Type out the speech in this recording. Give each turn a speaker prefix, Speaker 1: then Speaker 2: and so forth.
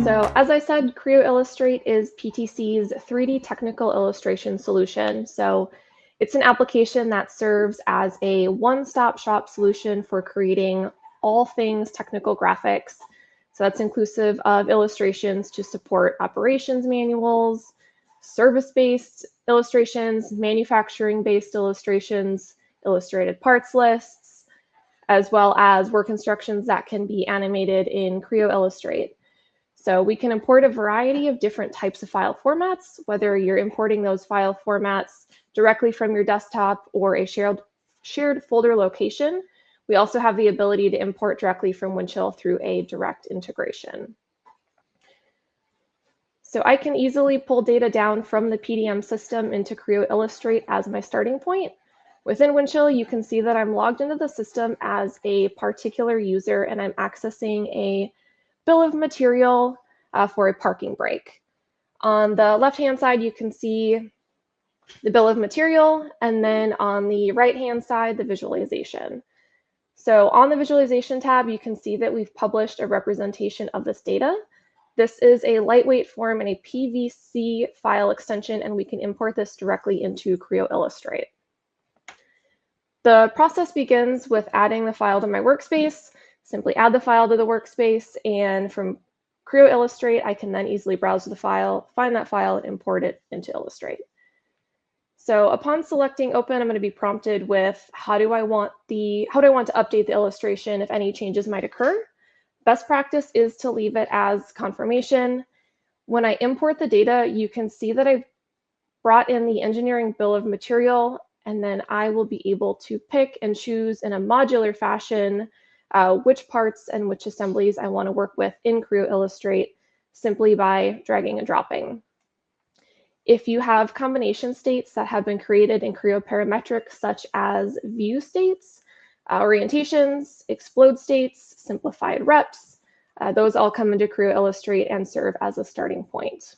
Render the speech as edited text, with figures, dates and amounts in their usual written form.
Speaker 1: So as I said, Creo Illustrate is PTC's 3D technical illustration solution. So it's an application that serves as a one-stop shop solution for creating all things technical graphics. So that's inclusive of illustrations to support operations manuals, service-based illustrations, manufacturing-based illustrations, illustrated parts lists, as well as work instructions that can be animated in Creo Illustrate. So we can import a variety of different types of file formats, whether you're importing those file formats directly from your desktop or a shared folder location. We also have the ability to import directly from Windchill through a direct integration. So I can easily pull data down from the PDM system into Creo Illustrate as my starting point. Within Windchill, you can see that I'm logged into the system as a particular user, and I'm accessing a bill of material for a parking brake. On the left-hand side, you can see the bill of material, and then on the right-hand side, the visualization. So on the visualization tab, you can see that we've published a representation of this data. This is a lightweight form and a PVC file extension, and we can import this directly into Creo Illustrate. The process begins with adding the file to my workspace. Simply add the file to the workspace, and from Creo Illustrate, I can then easily browse the file, find that file, and import it into Illustrate. So upon selecting open, I'm going to be prompted with how do I want to update the illustration if any changes might occur. Best practice is to leave it as confirmation. When I import the data, you can see that I've brought in the engineering bill of material, and then I will be able to pick and choose in a modular fashion which parts and which assemblies I want to work with in Creo Illustrate simply by dragging and dropping. If you have combination states that have been created in Creo parametric, such as view states, orientations, explode states, simplified reps, those all come into Creo Illustrate and serve as a starting point.